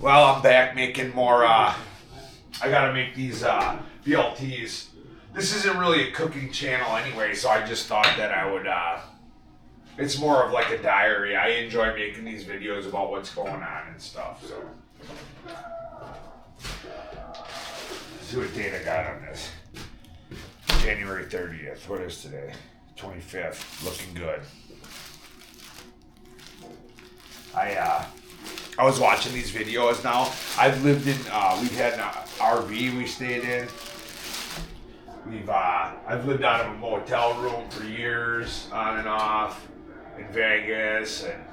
Well, I'm back making more, I gotta make these BLTs. This isn't really a cooking channel anyway, so I just thought that I would, it's more of like a diary. I enjoy making these videos about what's going on and stuff, so. Let's see what date I got on this. January 30th. What is today? 25th. Looking good. I was watching these videos now. I've lived in, we've had an RV we stayed in. I've lived out of a motel room for years, on and off, in Vegas, and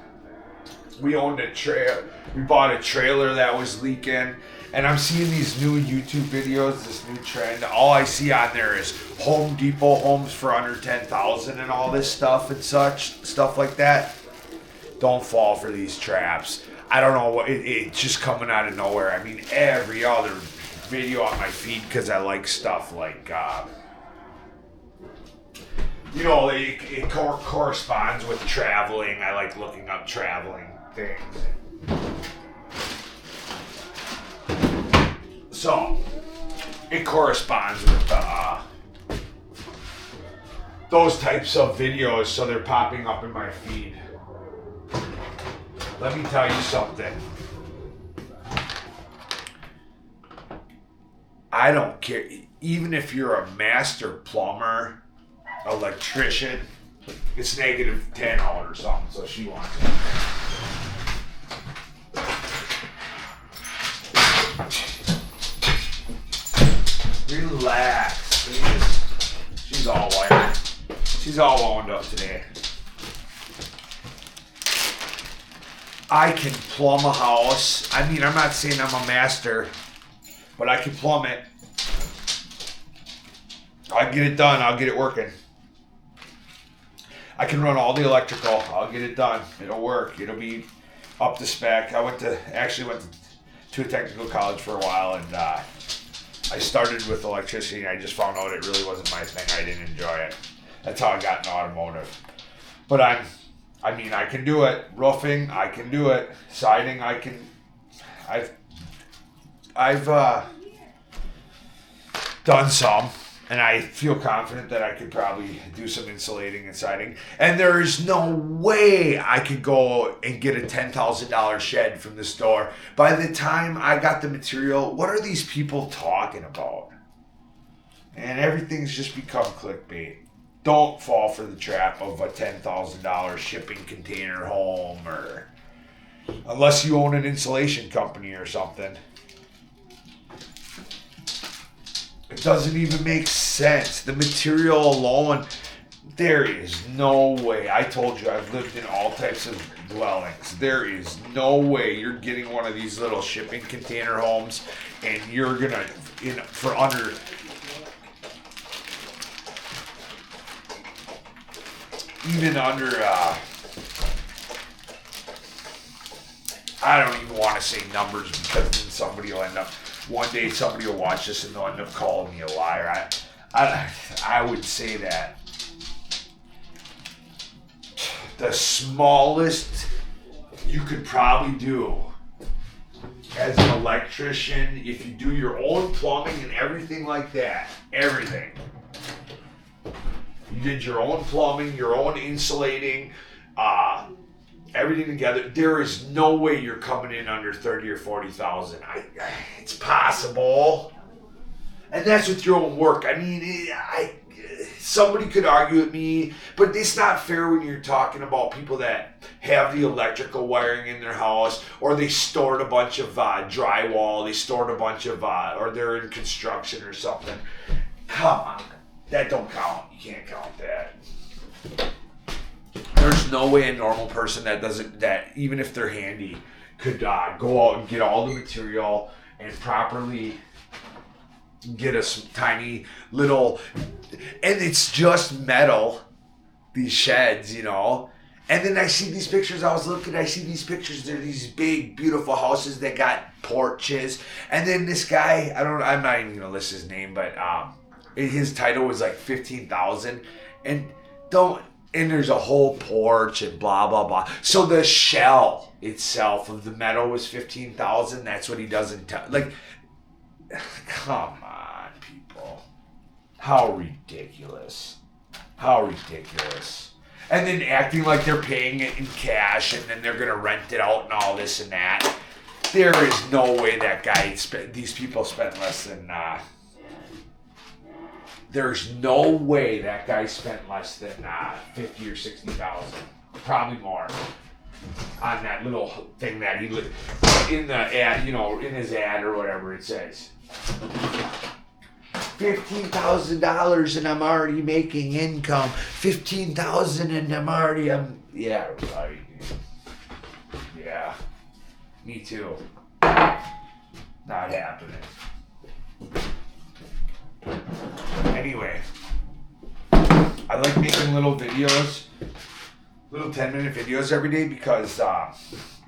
we owned we bought a trailer that was leaking, and I'm seeing these new YouTube videos, this new trend. All I see on there is Home Depot homes for under $10,000 and all this stuff and stuff like that. Don't fall for these traps. I don't know what it's just coming out of nowhere. I mean, every other video on my feed, because I like stuff like, it corresponds with traveling. I like looking up traveling things. So, it corresponds with those types of videos, so they're popping up in my feed. Let me tell you something. I don't care. Even if you're a master plumber, electrician, it's -10 out or something, so she wants it. Relax, please. She's all wired. She's all wound up today. I can plumb a house. I mean, I'm not saying I'm a master, but I can plumb it. I'll get it done. I'll get it working. I can run all the electrical. I'll get it done. It'll work. It'll be up to spec. I went to a technical college for a while, and I started with electricity, and I just found out it really wasn't my thing. I didn't enjoy it. That's how I got in automotive. But I can do it. Roofing, I can do it. Siding, I've done some, and I feel confident that I could probably do some insulating and siding. And there is no way I could go and get a $10,000 shed from the store. By the time I got the material, what are these people talking about? And everything's just become clickbait. Don't fall for the trap of a $10,000 shipping container home, or unless you own an insulation company or something. It doesn't even make sense. The material alone, there is no way. I told you I've lived in all types of dwellings. There is no way you're getting one of these little shipping container homes and you're gonna, for under, even under, I don't even want to say numbers, because then somebody will one day somebody will watch this and they'll end up calling me a liar. I would say that the smallest you could probably do as an electrician, if you do your own plumbing and everything like that, everything. You did your own plumbing, your own insulating, everything together. There is no way you're coming in under 30 or 40,000. It's possible, and that's with your own work. I mean, somebody could argue with me, but it's not fair when you're talking about people that have the electrical wiring in their house, or they stored a bunch of drywall, they stored a bunch of, or they're in construction or something. Come on. That don't count. You can't count that. There's no way a normal person that even if they're handy, could go out and get all the material and properly get us tiny little, and it's just metal, these sheds, And then I see these pictures. I see these pictures. They're these big, beautiful houses that got porches. And then this guy, I'm not even gonna list his name, but his title was like 15,000. And And there's a whole porch and blah, blah, blah. So the shell itself of the meadow was $15,000. That's what he doesn't tell. Like, come on, people. How ridiculous. How ridiculous. And then acting like they're paying it in cash and then they're going to rent it out and all this and that. There is no way that guy, these people spent less than, there's no way that guy spent less than 50 or 60,000, probably more, on that little thing that he in the ad, you know, in his ad or whatever it says. $15,000 and I'm already making income. $15,000 and I'm already, yeah, right. Yeah. Me too. Not happening. Anyway, I like making little videos, little 10-minute videos every day because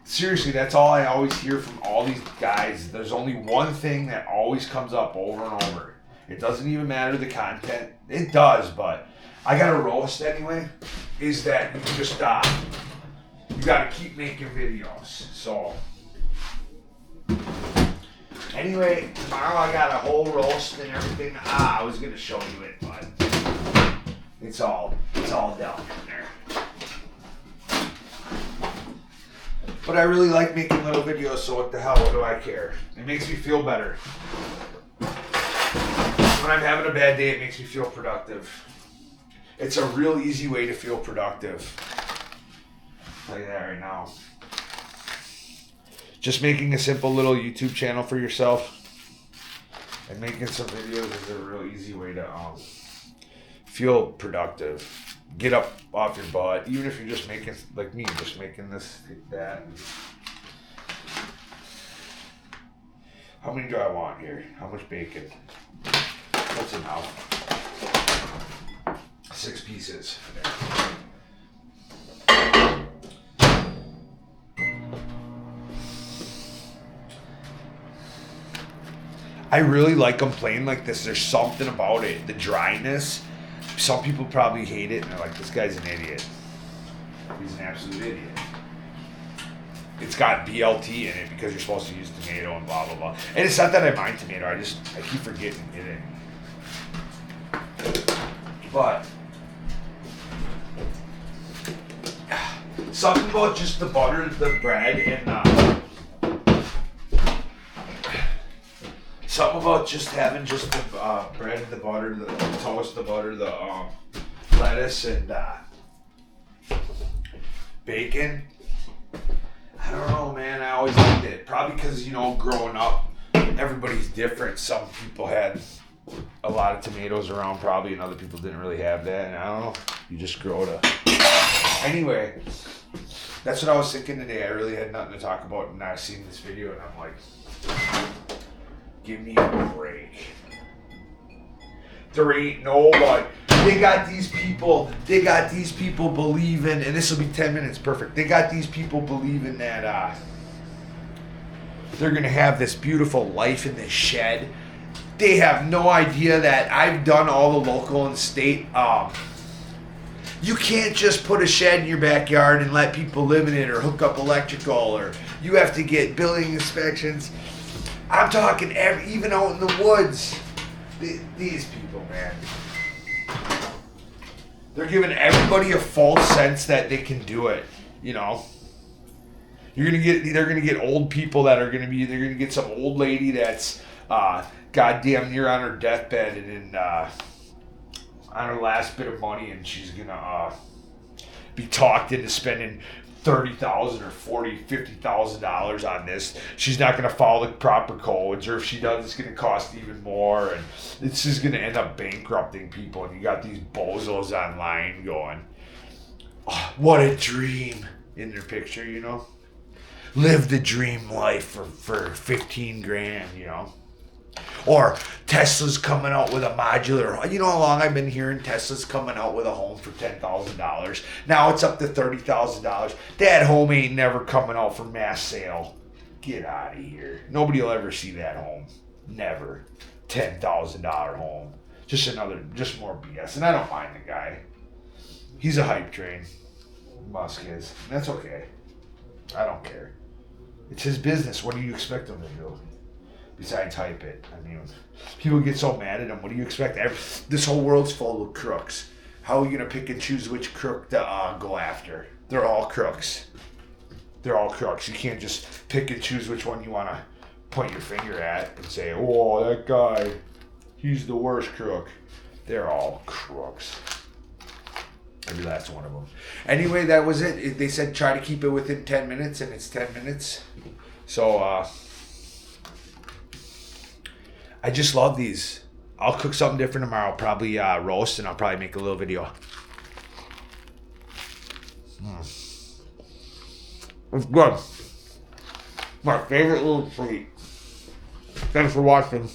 seriously, that's all I always hear from all these guys. There's only one thing that always comes up over and over. It doesn't even matter the content. It does, but I got a roast anyway, is that you just you got to keep making videos. So anyway, tomorrow I got a whole roast and everything. I was gonna show you it, but it's all down from there. But I really like making little videos, so what the hell, what do I care? It makes me feel better. When I'm having a bad day, it makes me feel productive. It's a real easy way to feel productive. I'll tell you that right now. Just making a simple little YouTube channel for yourself and making some videos is a real easy way to feel productive. Get up off your butt, even if you're just making, like me, just making this, that. How many do I want here? How much bacon? What's enough? 6 pieces. I really like them plain like this. There's something about it. The dryness. Some people probably hate it and they're like, this guy's an idiot. He's an absolute idiot. It's got BLT in it because you're supposed to use tomato and blah, blah, blah. And it's not that I mind tomato. I keep forgetting it. But something about just the butter, the bread, and something about just having just the bread and the butter, the toast, the butter, the lettuce, and bacon. I don't know, man. I always liked it. Probably because, you know, growing up, everybody's different. Some people had a lot of tomatoes around probably, and other people didn't really have that. And I don't know. You just grow to... Anyway, that's what I was thinking today. I really had nothing to talk about, and I seen this video, and I'm like, give me a break. There ain't nobody. They got these people believing, and this will be 10 minutes, perfect. They got these people believing that they're going to have this beautiful life in this shed. They have no idea that I've done all the local and state. You can't just put a shed in your backyard and let people live in it or hook up electrical, or you have to get building inspections. I'm talking even out in the woods. These people, man. They're giving everybody a false sense that they can do it, you know. They're gonna get old people that are they're gonna get some old lady that's goddamn near on her deathbed and on her last bit of money, and she's gonna be talked into spending $30,000 or $50,000 on this. She's not going to follow the proper codes, or if she does, it's going to cost even more, and it's just going to end up bankrupting people. And you got these bozos online going, oh, "What a dream!" in their picture, you know. Live the dream life for 15 grand, you know. Or Tesla's coming out with a modular. You know how long I've been hearing Tesla's coming out with a home for $10,000. Now it's up to $30,000. That home ain't never coming out for mass sale. Get out of here. Nobody will ever see that home. Never. $10,000 home. Just more BS. And I don't mind the guy. He's a hype train. Musk is. That's okay. I don't care. It's his business. What do you expect him to do? Besides hype it. I mean, people get so mad at him. What do you expect? This whole world's full of crooks. How are you going to pick and choose which crook to go after? They're all crooks. They're all crooks. You can't just pick and choose which one you want to point your finger at and say, oh, that guy, he's the worst crook. They're all crooks. Maybe that's one of them. Anyway, that was it. They said try to keep it within 10 minutes, and it's 10 minutes. So, I just love these. I'll cook something different tomorrow. Probably roast, and I'll probably make a little video. It's good. My favorite little treat. Thanks for watching.